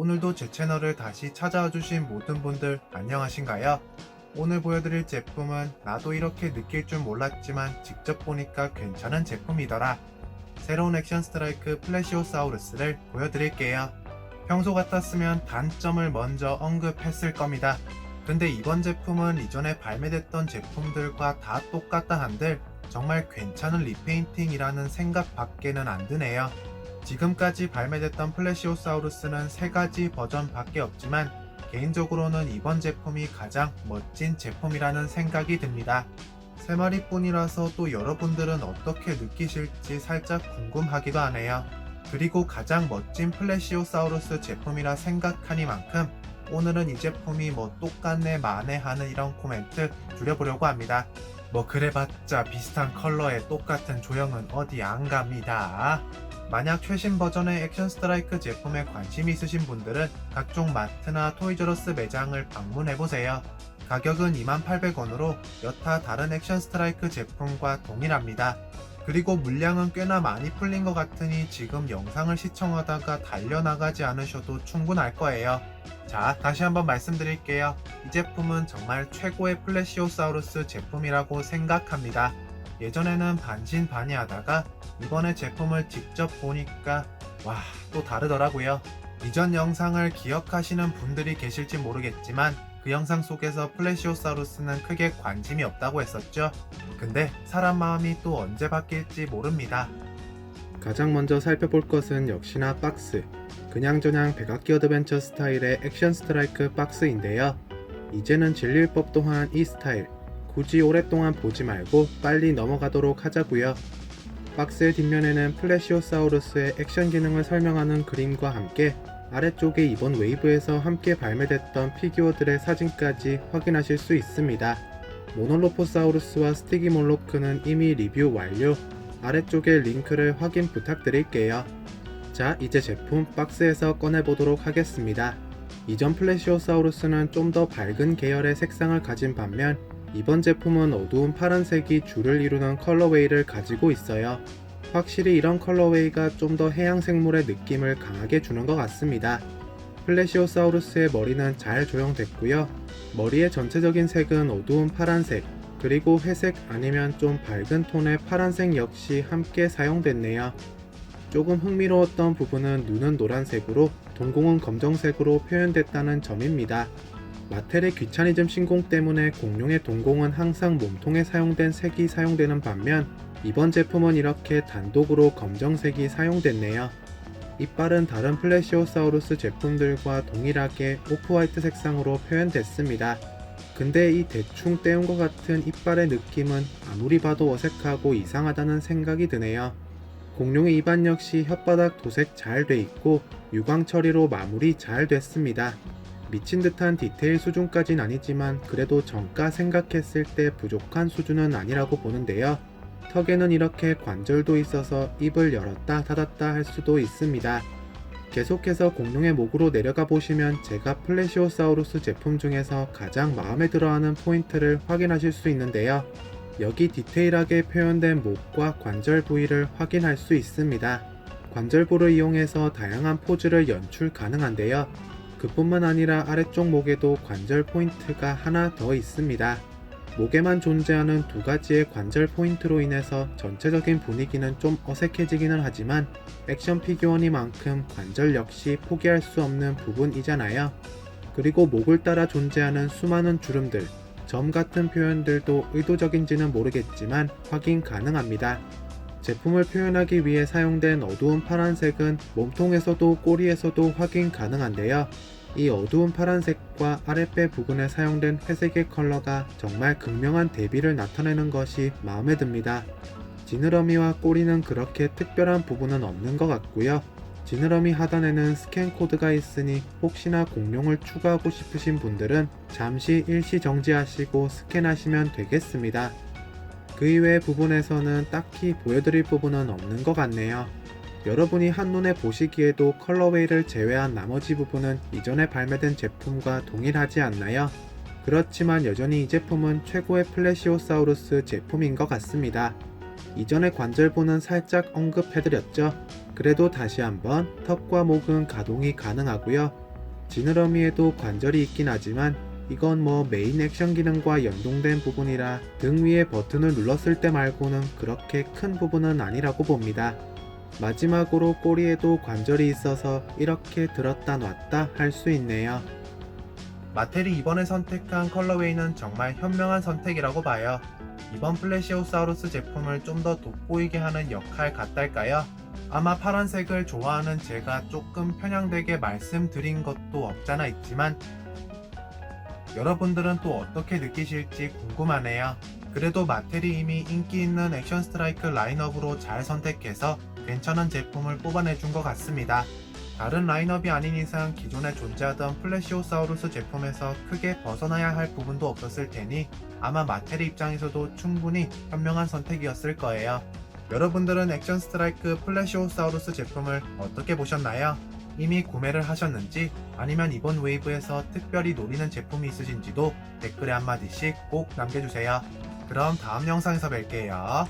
오늘도 제 채널을 다시 찾아와 주신 모든 분들 안녕하신가요? 오늘 보여드릴 제품은 나도 이렇게 느낄 줄 몰랐지만 직접 보니까 괜찮은 제품이더라. 새로운 액션 스트라이크 플래시오사우루스를 보여드릴게요. 평소 같았으면 단점을 먼저 언급했을 겁니다. 근데 이번 제품은 이전에 발매됐던 제품들과 다 똑같다 한들 정말 괜찮은 리페인팅이라는 생각밖에는 안 드네요. 지금까지 발매됐던 플래시오사우루스는 3가지 버전 밖에 없지만 개인적으로는 이번 제품이 가장 멋진 제품이라는 생각이 듭니다. 3마리뿐이라서 또 여러분들은 어떻게 느끼실지 살짝 궁금하기도 하네요. 그리고 가장 멋진 플래시오사우루스 제품이라 생각하니만큼 오늘은 이 제품이 뭐 똑같네 마네 하는 이런 코멘트 줄여보려고 합니다. 뭐 그래봤자 비슷한 컬러의 똑같은 조형은 어디 안 갑니다. 만약 최신 버전의 액션 스트라이크 제품에 관심이 있으신 분들은 각종 마트나 토이저러스 매장을 방문해보세요. 가격은 28,000원으로 여타 다른 액션 스트라이크 제품과 동일합니다. 그리고 물량은 꽤나 많이 풀린 것 같으니 지금 영상을 시청하다가 달려나가지 않으셔도 충분할 거예요. 자, 다시 한번 말씀드릴게요. 이 제품은 정말 최고의 플래시오사우루스 제품이라고 생각합니다. 예전에는 반신반의하다가 이번에 제품을 직접 보니까 와, 또 다르더라고요. 이전 영상을 기억하시는 분들이 계실지 모르겠지만 그 영상 속에서 플래시오사우루스는 크게 관심이 없다고 했었죠. 근데 사람 마음이 또 언제 바뀔지 모릅니다. 가장 먼저 살펴볼 것은 역시나 박스. 그냥저냥 백악기 어드벤처 스타일의 액션 스트라이크 박스인데요. 이제는 질릴 법도 한 이 스타일. 굳이 오랫동안 보지 말고 빨리 넘어가도록 하자고요. 박스의 뒷면에는 플래시오사우루스의 액션 기능을 설명하는 그림과 함께 아래쪽에 이번 웨이브에서 함께 발매됐던 피규어들의 사진까지 확인하실 수 있습니다. 모놀로포사우루스와 스티기몰로크는 이미 리뷰 완료. 아래쪽에 링크를 확인 부탁드릴게요. 자, 이제 제품 박스에서 꺼내보도록 하겠습니다. 이전 플래시오사우루스는 좀 더 밝은 계열의 색상을 가진 반면 이번 제품은 어두운 파란색이 주를 이루는 컬러웨이를 가지고 있어요. 확실히 이런 컬러웨이가 좀 더 해양 생물의 느낌을 강하게 주는 것 같습니다. 플래시오사우루스의 머리는 잘 조형됐고요. 머리의 전체적인 색은 어두운 파란색, 그리고 회색 아니면 좀 밝은 톤의 파란색 역시 함께 사용됐네요. 조금 흥미로웠던 부분은 눈은 노란색으로 동공은 검정색으로 표현됐다는 점입니다. 마텔의 귀차니즘 신공 때문에 공룡의 동공은 항상 몸통에 사용된 색이 사용되는 반면 이번 제품은 이렇게 단독으로 검정색이 사용됐네요. 이빨은 다른 플래시오사우루스 제품들과 동일하게 오프화이트 색상으로 표현됐습니다. 근데 이 대충 떼운 것 같은 이빨의 느낌은 아무리 봐도 어색하고 이상하다는 생각이 드네요. 공룡의 입안 역시 혓바닥 도색 잘 돼 있고 유광 처리로 마무리 잘 됐습니다. 미친 듯한 디테일 수준까진 아니지만 그래도 정가 생각했을 때 부족한 수준은 아니라고 보는데요. 턱에는 이렇게 관절도 있어서 입을 열었다 닫았다 할 수도 있습니다. 계속해서 공룡의 목으로 내려가 보시면 제가 플래시오사우루스 제품 중에서 가장 마음에 들어하는 포인트를 확인하실 수 있는데요. 여기 디테일하게 표현된 목과 관절 부위를 확인할 수 있습니다. 관절부를 이용해서 다양한 포즈를 연출 가능한데요. 그뿐만 아니라 아래쪽 목에도 관절 포인트가 하나 더 있습니다. 목에만 존재하는 2가지의 관절 포인트로 인해서 전체적인 분위기는 좀 어색해지기는 하지만 액션 피규어니만큼 관절 역시 포기할 수 없는 부분이잖아요. 그리고 목을 따라 존재하는 수많은 주름들, 점 같은 표현들도 의도적인지는 모르겠지만 확인 가능합니다. 제품을 표현하기 위해 사용된 어두운 파란색은 몸통에서도 꼬리에서도 확인 가능한데요. 이 어두운 파란색과 아랫배 부분에 사용된 회색의 컬러가 정말 극명한 대비를 나타내는 것이 마음에 듭니다. 지느러미와 꼬리는 그렇게 특별한 부분은 없는 것 같고요. 지느러미 하단에는 스캔 코드가 있으니 혹시나 공룡을 추가하고 싶으신 분들은 잠시 일시 정지하시고 스캔하시면 되겠습니다. 그 이외의 부분에서는 딱히 보여드릴 부분은 없는 것 같네요. 여러분이 한눈에 보시기에도 컬러웨이를 제외한 나머지 부분은 이전에 발매된 제품과 동일하지 않나요? 그렇지만 여전히 이 제품은 최고의 플래시오사우루스 제품인 것 같습니다. 이전의 관절부는 살짝 언급해드렸죠. 그래도 다시 한번 턱과 목은 가동이 가능하고요. 지느러미에도 관절이 있긴 하지만 이건 뭐 메인 액션 기능과 연동된 부분이라 등 위에 버튼을 눌렀을 때 말고는 그렇게 큰 부분은 아니라고 봅니다. 마지막으로 꼬리에도 관절이 있어서 이렇게 들었다 놨다 할 수 있네요. 마텔이 이번에 선택한 컬러웨이는 정말 현명한 선택이라고 봐요. 이번 플래시오사우루스 제품을 좀 더 돋보이게 하는 역할 같달까요? 아마 파란색을 좋아하는 제가 조금 편향되게 말씀드린 것도 없잖아 있지만 여러분들은 또 어떻게 느끼실지 궁금하네요. 그래도 마텔이 이미 인기 있는 액션 스트라이크 라인업으로 잘 선택해서 괜찮은 제품을 뽑아내준 것 같습니다. 다른 라인업이 아닌 이상 기존에 존재하던 플래시오사우루스 제품에서 크게 벗어나야 할 부분도 없었을 테니 아마 마텔의 입장에서도 충분히 현명한 선택이었을 거예요. 여러분들은 액션 스트라이크 플래시오사우루스 제품을 어떻게 보셨나요? 이미 구매를 하셨는지 아니면 이번 웨이브에서 특별히 노리는 제품이 있으신지도 댓글에 한마디씩 꼭 남겨주세요. 그럼 다음 영상에서 뵐게요.